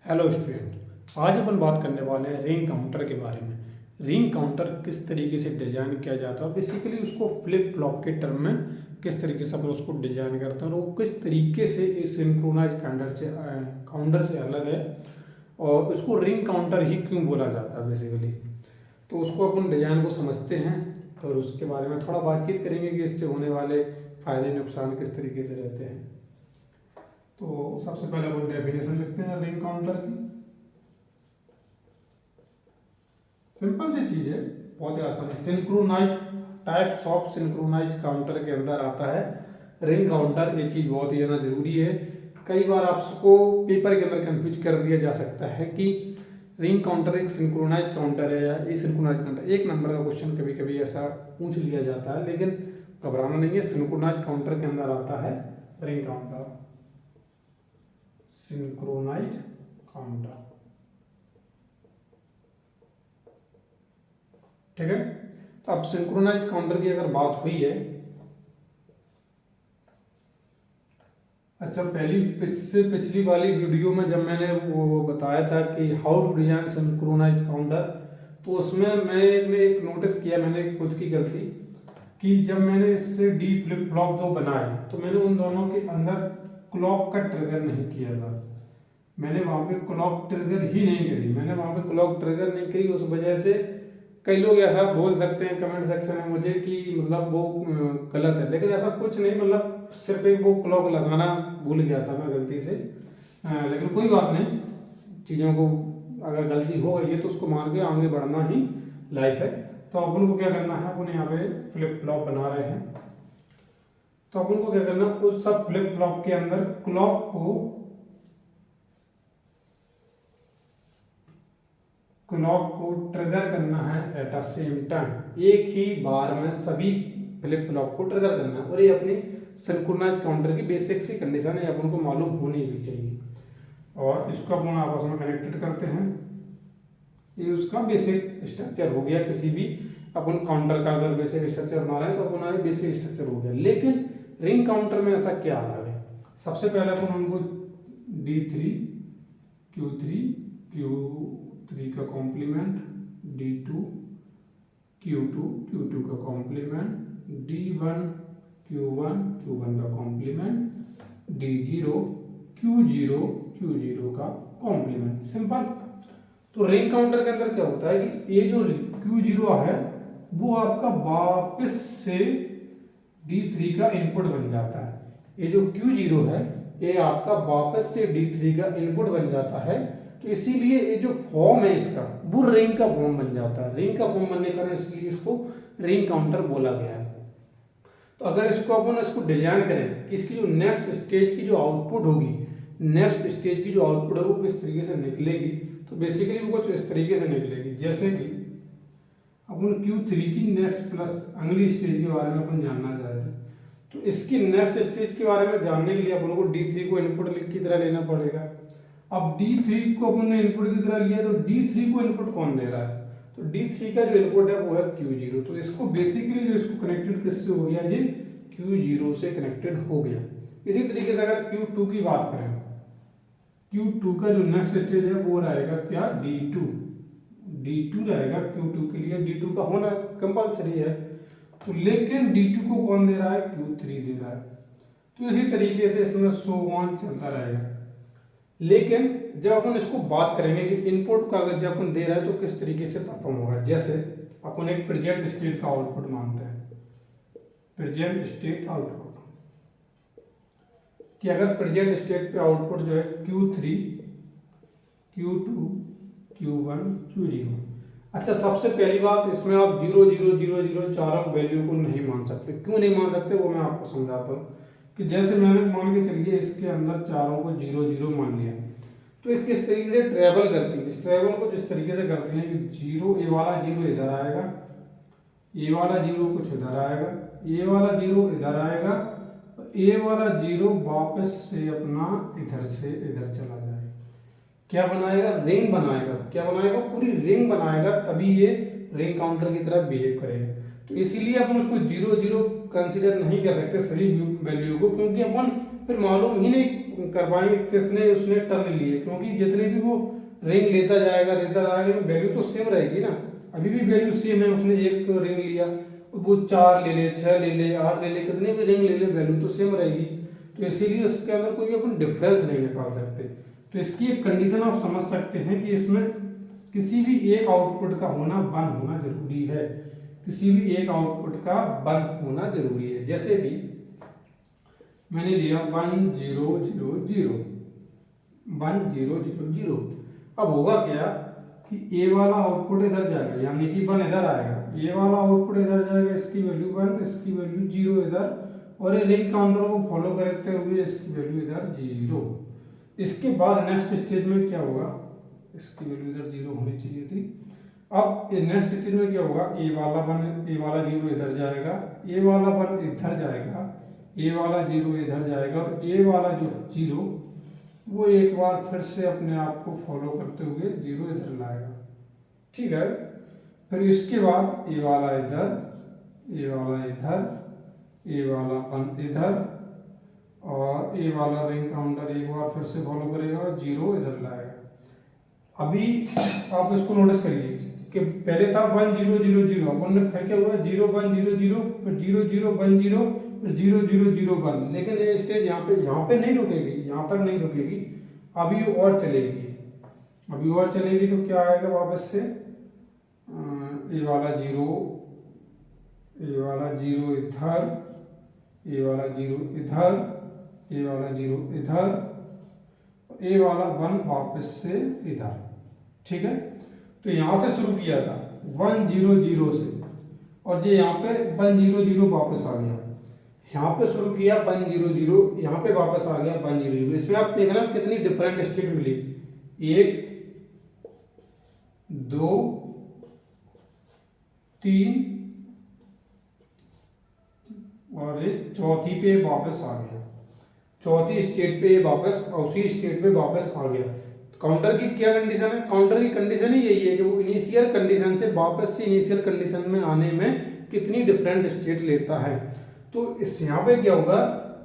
Hello student, आज अपन बात करने वाले हैं रिंग काउंटर के बारे में। रिंग काउंटर किस तरीके से डिजाइन किया जाता है, बेसिकली उसको फ्लिप फ्लॉप के टर्म में किस तरीके से अपन उसको डिजाइन करते हैं और वो किस तरीके से इस सिंक्रोनाइज काउंटर से अलग है और उसको रिंग काउंटर ही क्यों बोला जाता है बेसिकली। तो उसको अपन डिजाइन को समझते हैं और उसके बारे में थोड़ा बातचीत करेंगे कि इससे होने वाले फायदे नुकसान किस तरीके से रहते हैं। तो सबसे पहले अपन डेफिनेशन लिखते हैं रिंग काउंटर की। सिंपल सी चीज है, बहुत ही आसान है। Synchronise types of synchronise counter के अंदर आता है रिंग काउंटर। ये चीज बहुत ही ज़्यादा जरूरी है। कई बार आपको पेपर के अंदर कंफ्यूज कर दिया जा सकता है कि रिंग काउंटर एक सिंक्रोनाइज काउंटर है या एसिंक्रोनाइज काउंटर। एक नंबर का क्वेश्चन कभी कभी ऐसा पूछ लिया जाता है, लेकिन घबराना नहीं है। सिंक्रोनाइज काउंटर के अंदर आता है रिंग काउंटर, सिंक्रोनाइज काउंटर। ठीक है, तो अब सिंक्रोनाइज काउंटर की अगर बात हुई है, अच्छा पिछली वाली वीडियो में जब मैंने वो बताया था कि how to design synchronise counter, तो उसमें मैंने एक नोटिस किया, मैंने खुद की गलती कि जब मैंने इससे डी फ्लिप फ्लॉप दो बनाए तो मैंने उन दोनों के अंदर क्लॉक का ट्रिगर नहीं किया था। मैंने वहां पे क्लॉक ट्रिगर ही नहीं करी, मैंने वहां पे क्लॉक ट्रिगर नहीं करी। उस वजह से कई लोग ऐसा बोल सकते हैं कमेंट सेक्शन में मुझे कि मतलब वो गलत है, लेकिन ऐसा कुछ नहीं। मतलब सिर्फ एक वो क्लॉक लगाना भूल गया था मैं गलती से। लेकिन कोई बात नहीं, चीज़ों को अगर गलती हो गई है तो उसको मान के आगे बढ़ना ही लाइफ है। तो अपन को क्या करना है, अपन यहाँ पे फ्लिप फ्लॉप बना रहे हैं, तो अपन को क्या करना, उस सब फ्लिप फ्लॉप के अंदर क्लॉक को ट्रिगर करना है एट अ सेम टाइम। एक ही बार में सभी फ्लिप फ्लॉप को ट्रिगर करना है, और ये अपनी सिंक्रोनाइज काउंटर की बेसिक सी कंडीशन है, अपन को मालूम होनी भी चाहिए। और इसको अपन आपस में कनेक्टेड करते हैं। ये उसका बेसिक स्ट्रक्चर हो गया। किसी भी अपन काउंटर का अगर बेसिक स्ट्रक्चर बना रहे हैं तो अपन बेसिक स्ट्रक्चर हो गया। लेकिन रिंग काउंटर में ऐसा क्या अलग है? सबसे पहले अपन उनको D3 Q3 Q3 का कॉम्प्लीमेंट, D2 Q2 का कॉम्प्लीमेंट, D1 Q1 का कॉम्प्लीमेंट, D0 Q0 का कॉम्प्लीमेंट। सिंपल। तो रिंग काउंटर के अंदर क्या होता है कि ये जो Q0 है वो आपका वापस से D3 का इनपुट बन जाता है। ये जो Q0 है ये आपका वापस से D3 का इनपुट बन जाता है। तो इसीलिए ये जो फॉर्म है इसका वो रिंग का फॉर्म बन जाता है। रिंग का फॉर्म बनने का इसलिए इसको रिंग काउंटर बोला गया है। तो अगर इसको डिजाइन करें कि इसकी जो नेक्स्ट स्टेज की जो आउटपुट होगी, नेक्स्ट स्टेज की जो आउटपुट है वो किस तरीके से निकलेगी, तो बेसिकली वो कुछ इस तरीके से निकलेगी। जैसे कि अपन Q3 की नेक्स्ट प्लस अगली स्टेज के बारे में अपन जानना चाहते हैं, तो इसकी नेक्स्ट स्टेज के बारे में जानने के लिए अपन को D3 को इनपुट की तरह लेना पड़ेगा। अब D3 को अपन ने इनपुट की तरह लिया, तो D3 को इनपुट कौन दे रहा है, तो D3 का जो इनपुट है वो है Q0। तो इसको बेसिकली जो इसको कनेक्टेड किससे हो गया, ये Q0 से कनेक्टेड हो गया। इसी तरीके से अगर Q2 की बात करें, Q2 का जो नेक्स्ट स्टेज है वो रहेगा क्या, D2 रहेगा Q2 के लिए। D2 का होना कंपलसरी है, तो लेकिन D2 को कौन दे रहा है, Q3 दे रहा है। तो इसी तरीके से इसमें सो ऑन चलता रहेगा। लेकिन जब अपन इसको बात करेंगे कि इनपुट का अगर जब अपन दे रहे हैं तो किस तरीके से परफॉर्म होगा, जैसे अपन एक प्रेजेंट स्टेट का आउटपुट मानते हैं, प्रेजेंट स्टेट आउटपुट, कि अगर प्रेजेंट स्टेट पे आउटपुट जो है Q3 Q2 Q1 Q0। अच्छा, सबसे पहली बात, इसमें आप 0 0 0 0 चारों वैल्यू को नहीं मान सकते। क्यों नहीं मान सकते वो मैं आपको समझाता हूँ। कि जैसे मैंने मान के चलिए इसके अंदर चारों को 0 0 मान लिया, तो ये किस तरीके से ट्रेवल करती है। इस ट्रेवल को जिस तरीके से करती है कि 0, ये वाला 0 इधर आएगा, ये वाला 0 कुछ इधर आएगा, ये वाला 0 इधर आएगा, ये वाला 0 वापस से अपना इधर से इधर चला जाएगा। क्या बनाएगा, रिंग बनाएगा। क्या बनाएगा, पूरी रिंग बनाएगा, तभी ये रिंग काउंटर की तरह बिहेव करेगा। तो इसीलिए अपन उसको 0 0 कंसीडर नहीं कर सकते सभी वैल्यू को, क्योंकि अपन फिर मालूम ही नहीं करवाएंगे कितने उसने टर्न लिए, क्योंकि जितने भी वो रिंग लेता जाएगा वैल्यू तो सेम रहेगी ना। अभी भी वैल्यू सेम है, उसने एक रिंग लिया, वो 4 ले ले, 6 ले ले, 8 ले ले, कितने भी रिंग ले ले वैल्यू तो सेम रहेगी। तो इसीलिए उसके अंदर कोई भी अपन डिफरेंस नहीं निकाल सकते। तो इसकी एक कंडीशन आप समझ सकते हैं कि इसमें किसी भी एक आउटपुट का होना 1 होना जरूरी है, किसी भी एक आउटपुट का 1 होना जरूरी है। जैसे भी मैंने लिया 1 0 0 0 1 0 0 0, अब होगा क्या कि ए वाला आउटपुट इधर जाएगा, यानी कि 1 इधर आएगा, ए वाला आउटपुट इधर जाएगा, इसकी वैल्यू 1, इसकी वैल्यू 0 इधर, और ये रिंग काउंटर को फॉलो करते हुए इसकी वैल्यू इधर 0। इसके बाद नेक्स्ट स्टेज में क्या होगा, इसकी वैल्यू इधर 0 होनी चाहिए थी। अब नेक्स्ट स्टेज में क्या होगा, ए वाला 1, ए वाला 0 इधर जाएगा, ए वाला 1 इधर जाएगा, ए वाला 0 इधर जाएगा, और ए वाला जो 0 वो एक बार फिर से अपने आप को फॉलो करते हुए 0 इधर लाएगा। ठीक है, फिर इसके बाद ए वाला इधर, ए वाला इधर, ए वाला 1 इधर, और ए वाला रिंग काउंटर एक बार फिर से फॉलो करेगा और 0 इधर लाएगा। अभी आप इसको नोटिस करिए कि पहले था 1 0 0 0, अपन ने फिर क्या हुआ 0 1 0 0, फिर 0 0 1 0, फिर 0 0 0 1। लेकिन ये स्टेज यहाँ पे नहीं रुकेगी, यहाँ तक नहीं रुकेगी, अभी और चलेगी। अभी और चलेगी तो क्या आएगा वापस से, ए वाला 0, ए वाला 0 इधर, ए वाला 0 इधर, ए वाला 0 इधर, ए वाला 1 वापस से इधर। ठीक है, तो यहां से शुरू किया था 1 0 0 से, और ये यहाँ पे 1 0 0 वापस आ गया, यहाँ पे शुरू किया 1 0 0, यहाँ पे वापस आ गया 1 0 0। इसमें आप देखना कितनी डिफरेंट स्टेट मिली, 1 2 3, और ये चौथी पे वापस आ गया, चौथी स्टेट पे वापस उसी स्टेट पे वापस आ गया। काउंटर की क्या कंडीशन है, काउंटर की कंडीशन ही यही है कि वो इनिशियल कंडीशन से वापस से इनिशियल कंडीशन में आने में कितनी डिफरेंट स्टेट लेता है। तो इस यहाँ पे क्या होगा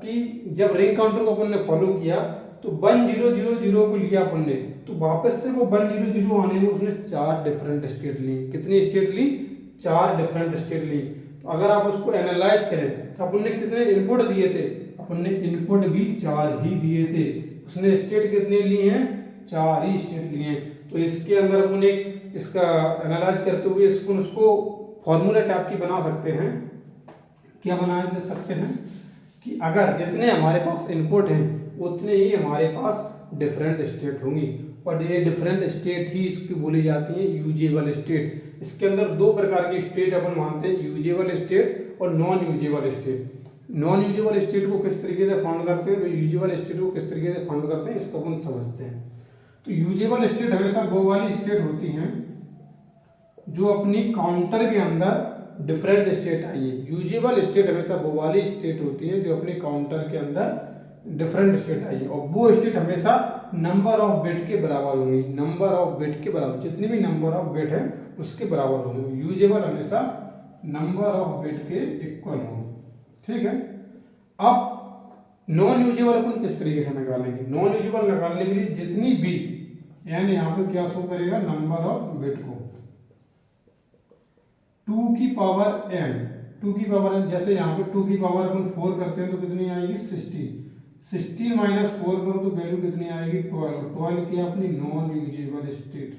कि जब रिंग काउंटर को अपन ने फॉलो किया तो 1 0 0 0 को लिया अपन ने, तो वापस से वो 1 0 0 आने में उसने 4 डिफरेंट स्टेट ली। कितनी स्टेट ली, 4 डिफरेंट स्टेट ली। तो अगर आप उसको एनालाइज करें तो अपन ने कितने इनपुट दिए थे, अपन ने इनपुट भी 4 ही दिए थे, उसने स्टेट कितने लिए हैं, 4 ही स्टेट लिए हैं। तो इसके अंदर अपन एक इसका एनालाइज करते हुए उसको फॉर्मूला टाइप की बना सकते हैं। क्या बना सकते हैं कि अगर जितने हमारे पास इनपुट हैं उतने ही हमारे पास डिफरेंट स्टेट होंगी, और ये डिफरेंट स्टेट ही इसकी बोली जाती है यूजेबल स्टेट। इसके अंदर 2 प्रकार की स्टेट अपन मानते हैं, यूजेबल स्टेट और non usable state. Non usable state को किस तरीके से फाउंड करते हैं, यूजेबल स्टेट को किस तरीके से फाउंड करते हैं, इसको अपन समझते हैं। तो यूजेबल स्टेट हमेशा वो वाली स्टेट होती हैं जो अपनी काउंटर के अंदर डिफरेंट स्टेट आई है। यूजेबल स्टेट हमेशा वो वाली स्टेट होती है जो अपने काउंटर के अंदर डिफरेंट स्टेट आई है, और वो स्टेट हमेशा नंबर ऑफ बिट के बराबर होंगी, नंबर ऑफ बिट के बराबर, जितनी भी नंबर ऑफ बिट है उसके बराबर होंगे। यूजेबल हमेशा नंबर ऑफ बिट के इक्वल होंगे। ठीक है, अब नॉन यूजेबल अपन किस तरीके से निकालेंगे, नॉन यूजेबल निकालने के लिए जितनी भी यानी यहाँ पे क्या शो करेगा, नंबर ऑफ बिट को 2 की पावर n, 2 की पावर n, जैसे यहाँ पे 2 की पावर अपन 4 करते हैं तो कितनी आएगी 60, 60 माइनस 4 करो तो वैल्यू कितनी आएगी 12, 12 की अपनी non usable state,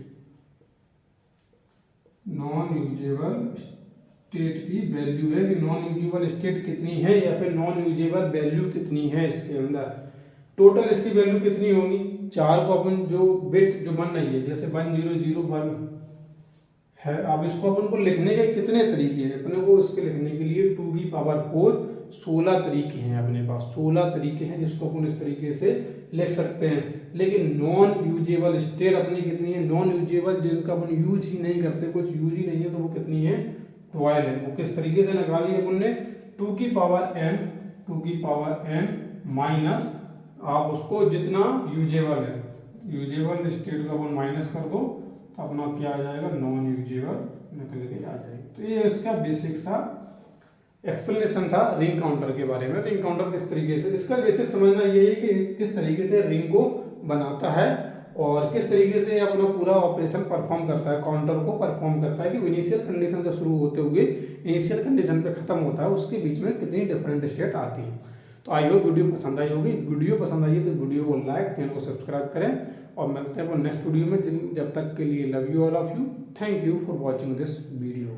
non usable state की वैल्यू है कि नॉन यूजेबल स्टेट कितनी है या फिर नॉन यूजेबल वैल्यू कितनी है इसके अंदर। टोटल इसकी वैल्यू कितनी होगी, 4 को अपन जो बिट जो बन रही है जैसे 1 0 0 1 है, अब इसको अपन को लिखने के कितने तरीके हैं, अपने को इसके लिखने के लिए 2 की पावर 4 16 तरीके हैं अपने पास, 16 तरीके हैं जिसको अपन इस तरीके से लिख सकते हैं। लेकिन नॉन यूजेबल स्टेट अपनी कितनी है, नॉन यूजेबल जिनका अपन यूज ही नहीं करते, कुछ यूज ही नहीं है, तो वो कितनी है 12 है। वो किस तरीके से निकाली है अपन ने, 2 की पावर n, 2 की पावर n माइनस आप उसको जितना यूजेबल है, यूजेबल स्टेट का अपन माइनस कर दो तो अपना क्या आ जाएगा, नॉन यूजेबल निकल के आ जाएगा। तो ये इसका बेसिक सा एक्सप्लेनेशन था रिंग काउंटर के बारे में। रिंग काउंटर किस तरीके से, इसका बेसिक समझना ये है कि किस तरीके से रिंग को बनाता है और किस तरीके से अपना पूरा ऑपरेशन परफॉर्म करता है, काउंटर को परफॉर्म करता है कि इनिशियल कंडीशन से शुरू होते हुए इनिशियल कंडीशन पे खत्म होता है, उसके बीच में कितनी डिफरेंट स्टेट आती हैं। तो आई होप वीडियो पसंद आई होगी। वीडियो पसंद आई है तो वीडियो को लाइक, चैनल को सब्सक्राइब करें और मिलते हैं नेक्स्ट वीडियो में। जब तक के लिए love you all of you, thank you for watching this video.